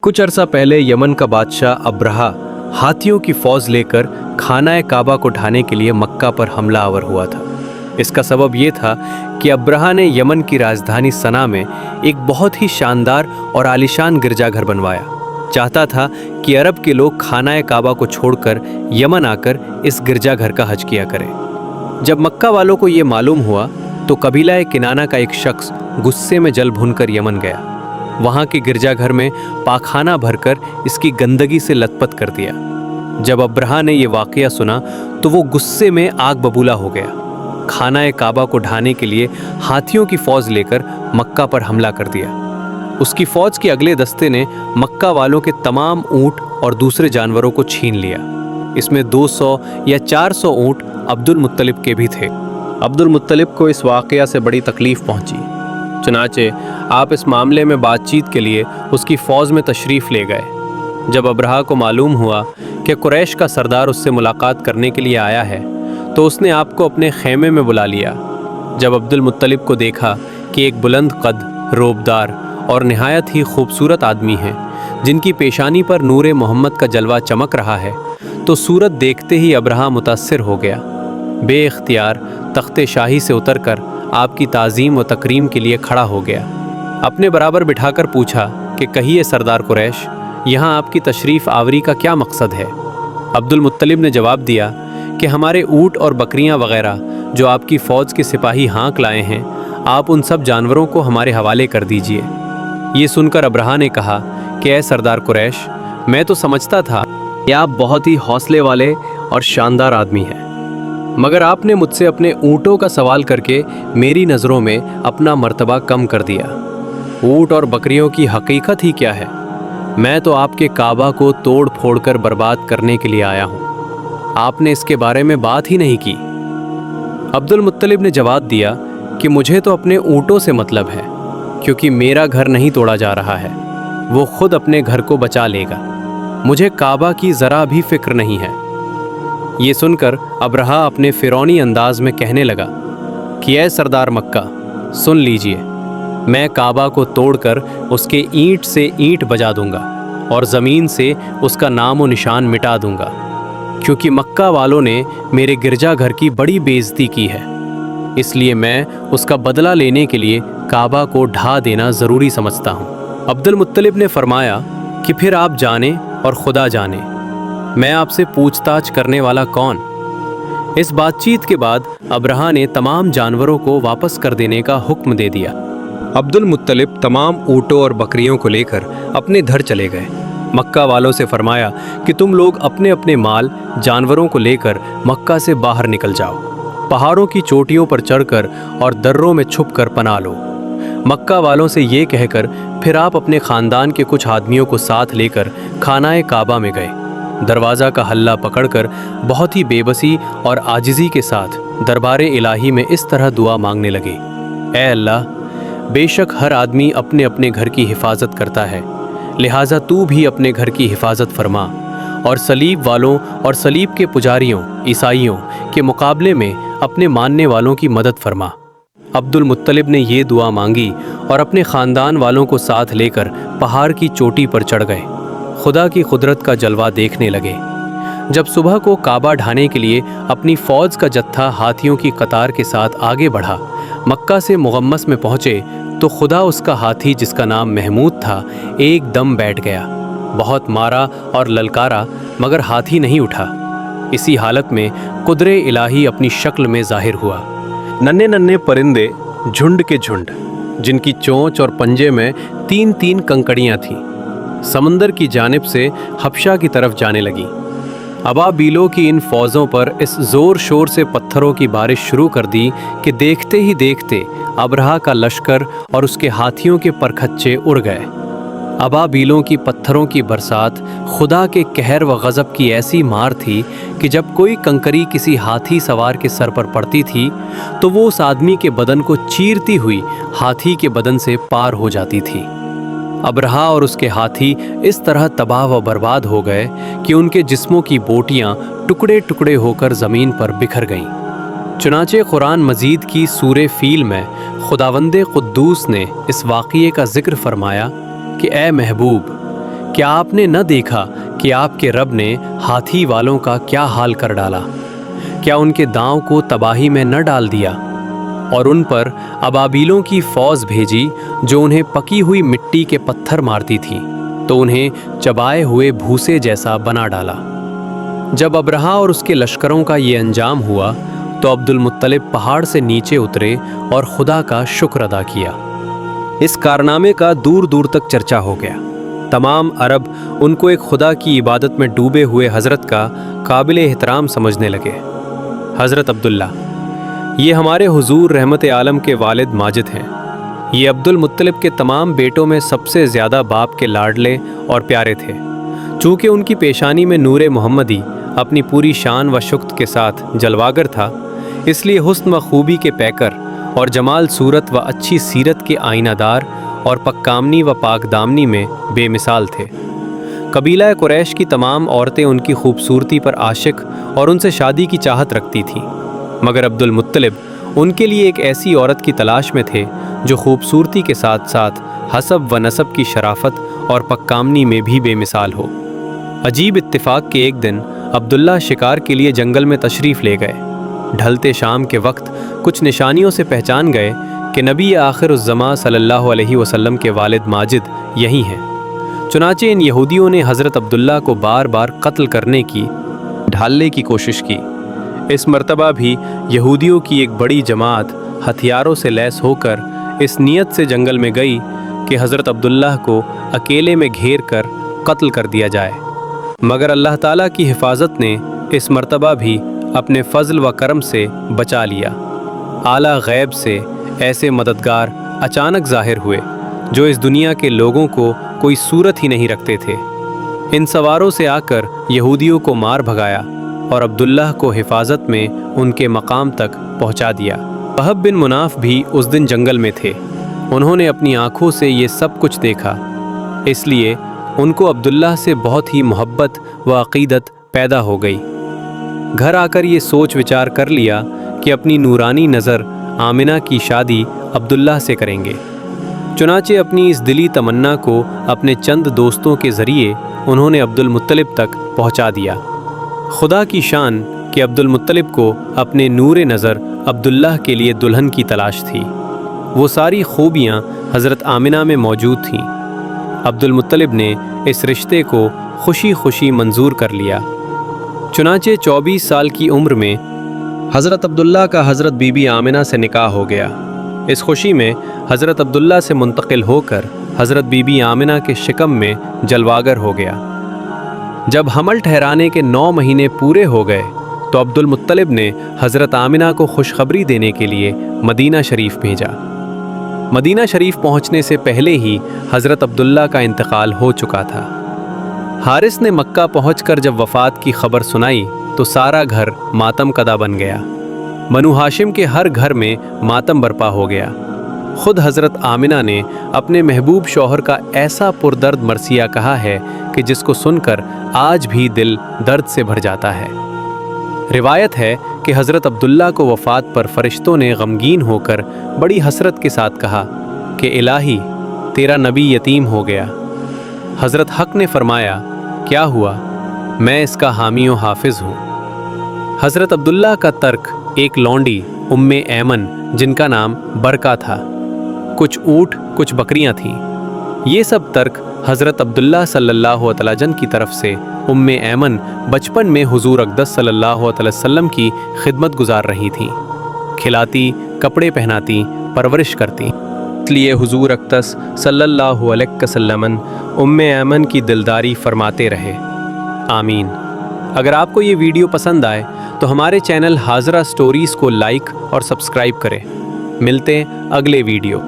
कुछ अरसा पहले यमन का बादशाह अब्रहा हाथियों की फौज लेकर खाना काबा को ढाने के लिए मक्का पर हमला आवर हुआ था। इसका सबब ये था कि अब्रहा ने यमन की राजधानी सना में एक बहुत ही शानदार और आलीशान गिरजाघर बनवाया। चाहता था कि अरब के लोग खाना काबा को छोड़कर यमन आकर इस गिरजाघर का हज किया करें। जब मक्का वालों को ये मालूम हुआ तो कबीला किनाना का एक शख्स गुस्से में जल भूनकर यमन गया। वहाँ के गिरजाघर में पाखाना भरकर इसकी गंदगी से लथपथ कर दिया। जब अब्रहा ने ये वाक़या सुना तो वो गुस्से में आग बबूला हो गया। खाना काबा को ढाने के लिए हाथियों की फौज लेकर मक्का पर हमला कर दिया। उसकी फौज के अगले दस्ते ने मक्का वालों के तमाम ऊँट और दूसरे जानवरों को छीन लिया। इसमें 200 या 400 ऊँट अब्दुल मुत्तलिब के भी थे। अब्दुल मुत्तलिब को इस वाक़या से बड़ी तकलीफ़ पहुंची। चुनाचे आप इस मामले में बातचीत के लिए उसकी फ़ौज में तशरीफ़ ले गए। जब अब्रहा को मालूम हुआ कि कुरैश का सरदार उससे मुलाकात करने के लिए आया है तो उसने आपको अपने खेमे में बुला लिया। जब अब्दुल मुत्तलिब को देखा कि एक बुलंद कद, रोबदार और निहायत ही खूबसूरत आदमी है जिनकी पेशानी पर नूरे मोहम्मद का जलवा चमक रहा है, तो सूरत देखते ही अब्रहा मुतासिर हो गया। बेइख्तियार तख्ते शाही से उतरकर आपकी ताज़ीम व तकरीम के लिए खड़ा हो गया। अपने बराबर बिठाकर पूछा कि कहिए सरदार कुरैश, यहाँ आपकी तशरीफ़ आवरी का क्या मकसद है? अब्दुल मुत्तलिब ने जवाब दिया कि हमारे ऊँट और बकरियाँ वग़ैरह जो आपकी फ़ौज के सिपाही हाँक लाए हैं, आप उन सब जानवरों को हमारे हवाले कर दीजिए। ये सुनकर अब्रहा ने कहा कि ऐ सरदार कुरैश, मैं तो समझता था कि आप बहुत ही हौसले वाले और शानदार आदमी हैं, मगर आपने मुझसे अपने ऊँटों का सवाल करके मेरी नज़रों में अपना मर्तबा कम कर दिया। ऊँट और बकरियों की हकीकत ही क्या है? मैं तो आपके काबा को तोड़ फोड़ कर बर्बाद करने के लिए आया हूँ। आपने इसके बारे में बात ही नहीं की। अब्दुल मुत्तलिब ने जवाब दिया कि मुझे तो अपने ऊँटों से मतलब है, क्योंकि मेरा घर नहीं तोड़ा जा रहा है, वो खुद अपने घर को बचा लेगा। मुझे काबा की ज़रा भी फिक्र नहीं है। ये सुनकर अब्रहा अपने फ़िरौनी अंदाज में कहने लगा कि ऐ सरदार मक्का, सुन लीजिए, मैं काबा को तोड़कर उसके ईंट से ईंट बजा दूंगा और ज़मीन से उसका नाम व निशान मिटा दूंगा, क्योंकि मक्का वालों ने मेरे गिरजाघर की बड़ी बेइज्जती की है। इसलिए मैं उसका बदला लेने के लिए काबा को ढा देना ज़रूरी समझता हूँ। अब्दुल मुत्तलिब ने फरमाया कि फिर आप जाने और खुदा जाने, मैं आपसे पूछताछ करने वाला कौन? इस बातचीत के बाद अब्रहा ने तमाम जानवरों को वापस कर देने का हुक्म दे दिया। अब्दुल मुत्तलिब तमाम ऊँटों और बकरियों को लेकर अपने घर चले गए। मक्का वालों से फरमाया कि तुम लोग अपने अपने माल जानवरों को लेकर मक्का से बाहर निकल जाओ, पहाड़ों की चोटियों पर चढ़कर और दर्रों में छुपकर पनाह लो। मक्का वालों से ये कहकर फिर आप अपने ख़ानदान के कुछ आदमियों को साथ लेकर खाना काबा में गए। दरवाज़ा का हल्ला पकड़कर बहुत ही बेबसी और आजिज़ी के साथ दरबारे इलाही में इस तरह दुआ मांगने लगे, ऐ अल्लाह, बेशक हर आदमी अपने अपने घर की हिफाजत करता है, लिहाजा तू भी अपने घर की हिफाजत फरमा और सलीब वालों और सलीब के पुजारियों ईसाइयों के मुकाबले में अपने मानने वालों की मदद फरमा। अब्दुल मुत्तलिब ने ये दुआ मांगी और अपने ख़ानदान वालों को साथ लेकर पहाड़ की चोटी पर चढ़ गए। खुदा की कुदरत का जलवा देखने लगे। जब सुबह को काबा ढाने के लिए अपनी फ़ौज का जत्था हाथियों की कतार के साथ आगे बढ़ा, मक्का से मुगम्मस में पहुँचे तो खुदा उसका हाथी, जिसका नाम महमूद था, एकदम बैठ गया। बहुत मारा और ललकारा, मगर हाथी नहीं उठा। इसी हालत में कुदरे इलाही अपनी शक्ल में ज़ाहिर हुआ। नन्हे नन्हे परिंदे झुंड के झुंड, जिनकी चोंच और पंजे में 3-3 कंकड़ियाँ थीं, समंदर की जानिब से हबशा की तरफ जाने लगी। अबाबीलों की इन फौजों पर इस जोर शोर से पत्थरों की बारिश शुरू कर दी कि देखते ही देखते अब्रहा का लश्कर और उसके हाथियों के परखच्चे उड़ गए। अबाबीलों की पत्थरों की बरसात खुदा के कहर व गज़ब की ऐसी मार थी कि जब कोई कंकरी किसी हाथी सवार के सर पर पड़ती थी तो वो उस आदमी के बदन को चीरती हुई हाथी के बदन से पार हो जाती थी। अब्रहा और उसके हाथी इस तरह तबाह व बर्बाद हो गए कि उनके जिस्मों की बोटियां टुकड़े टुकड़े होकर ज़मीन पर बिखर गईं। चुनाचे कुरान मजीद की सूरे फील में खुदावंदे कुद्दूस ने इस वाक़ये का जिक्र फरमाया कि ए महबूब, क्या आपने न देखा कि आपके रब ने हाथी वालों का क्या हाल कर डाला? क्या उनके दांव को तबाही में न डाल दिया और उन पर अबाबीलों की फौज भेजी जो उन्हें पकी हुई मिट्टी के पत्थर मारती थी, तो उन्हें चबाए हुए भूसे जैसा बना डाला। जब अब्रहा और उसके लश्करों का ये अंजाम हुआ तो अब्दुल मुत्तलिब पहाड़ से नीचे उतरे और खुदा का शुक्र अदा किया। इस कारनामे का दूर दूर तक चर्चा हो गया। तमाम अरब उनको एक खुदा की इबादत में डूबे हुए हज़रत का काबिल एहतराम समझने लगे। हज़रत अब्दुल्ला, ये हमारे हुजूर रहमत आलम के वालिद माजिद हैं। ये अब्दुल मुत्तलिब के तमाम बेटों में सबसे ज़्यादा बाप के लाडले और प्यारे थे। चूँकि उनकी पेशानी में नूर मोहम्मदी अपनी पूरी शान व शुक्त के साथ जलवागर था, इसलिए हुस्न व खूबी के पैकर और जमाल सूरत व अच्छी सीरत के आईनादार और पक्कामनी व पाकदामनी में बेमिसाल थे। कबीला कुरैश की तमाम औरतें उनकी खूबसूरती पर आशिक और उनसे शादी की चाहत रखती थीं, मगर अब्दुल मुत्तलिब उनके लिए एक ऐसी औरत की तलाश में थे जो खूबसूरती के साथ साथ हसब व नसब की शराफत और पक्कामनी में भी बेमिसाल हो। अजीब इत्तिफाक के एक दिन अब्दुल्ला शिकार के लिए जंगल में तशरीफ़ ले गए। ढलते शाम के वक्त कुछ निशानियों से पहचान गए कि नबी आखिरुज़्ज़मा सल्लल्लाहु अलैहि वसल्लम के वालिद माजिद यही हैं। चुनाचे इन यहूदियों ने हज़रत अब्दुल्ला को बार बार कत्ल करने की ढालने की कोशिश की। इस मर्तबा भी यहूदियों की एक बड़ी जमात हथियारों से लैस होकर इस नीयत से जंगल में गई कि हज़रत अब्दुल्ला को अकेले में घेर कर कत्ल कर दिया जाए, मगर अल्लाह ताला की हिफाजत ने इस मर्तबा भी अपने फ़ज़ल व करम से बचा लिया। आला गैब से ऐसे मददगार अचानक ज़ाहिर हुए जो इस दुनिया के लोगों को कोई सूरत ही नहीं रखते थे। इन सवारों से आकर यहूदियों को मार भगाया और अब्दुल्लाह को हिफाजत में उनके मकाम तक पहुंचा दिया। वहब बिन मुनाफ भी उस दिन जंगल में थे। उन्होंने अपनी आँखों से ये सब कुछ देखा, इसलिए उनको अब्दुल्लाह से बहुत ही मोहब्बत व अक़ीदत पैदा हो गई। घर आकर ये सोच विचार कर लिया कि अपनी नूरानी नज़र आमिना की शादी अब्दुल्लाह से करेंगे। चुनाचे अपनी इस दिली तमन्ना को अपने चंद दोस्तों के ज़रिए उन्होंने अब्दुल मुत्तलिब तक पहुंचा दिया। खुदा की शान कि अब्दुल मुत्तलिब को अपने नूर नज़र अब्दुल्लाह के लिए दुल्हन की तलाश थी। वो सारी खूबियाँ हज़रत आमिना में मौजूद थीं। अब्दुल मुत्तलिब ने इस रिश्ते को खुशी खुशी मंजूर कर लिया। चुनाचे 24 साल की उम्र में हज़रत अब्दुल्ला का हज़रत बीबी आमिना से निकाह हो गया। इस खुशी में हज़रत अब्दुल्ला से मुंतकिल होकर हज़रत बीबी आमिना के शिकम में जलवागर हो गया। जब हमल ठहराने के 9 महीने पूरे हो गए तो अब्दुल मुत्तलिब ने हज़रत आमिना को खुशखबरी देने के लिए मदीना शरीफ भेजा। मदीना शरीफ पहुंचने से पहले ही हज़रत अब्दुल्ला का इंतकाल हो चुका था। हारिस ने मक्का पहुंचकर जब वफ़ात की खबर सुनाई तो सारा घर मातम कदा बन गया। बनु हाशिम के हर घर में मातम बरपा हो गया। खुद हज़रत आमिना ने अपने महबूब शौहर का ऐसा पुरदर्द मरसिया कहा है कि जिसको सुनकर आज भी दिल दर्द से भर जाता है। रिवायत है कि हज़रत अब्दुल्ला को वफ़ात पर फ़रिश्तों ने गमगीन होकर बड़ी हसरत के साथ कहा कि इलाही, तेरा नबी यतीम हो गया। हज़रत हक ने फरमाया, क्या हुआ? मैं इसका हामी व हाफिज़ हूँ। हज़रत अब्दुल्ला का तर्क एक लौंडी उम्मे ऐमन, जिनका नाम बरका था, कुछ ऊँट कुछ बकरियाँ थीं। ये सब तर्क हज़रत अब्दुल्ला सल्लल्लाहु अलैहि वसल्लम की तरफ से उम्मे ऐमन बचपन में हुजूर अक़दस सल्लल्लाहु अलैहि वसल्लम की खिदमत गुजार रही थीं। खिलाती, कपड़े पहनाती, परवरिश करती। इसलिए हुजूर अक़दस सल्लल्लाहु अलैहि वसल्लम उम्मे ऐमन की दिलदारी फरमाते रहे। आमीन। अगर आपको ये वीडियो पसंद आए तो हमारे चैनल हाज़रा स्टोरीज़ को लाइक और सब्सक्राइब करें। मिलते हैं अगले वीडियो।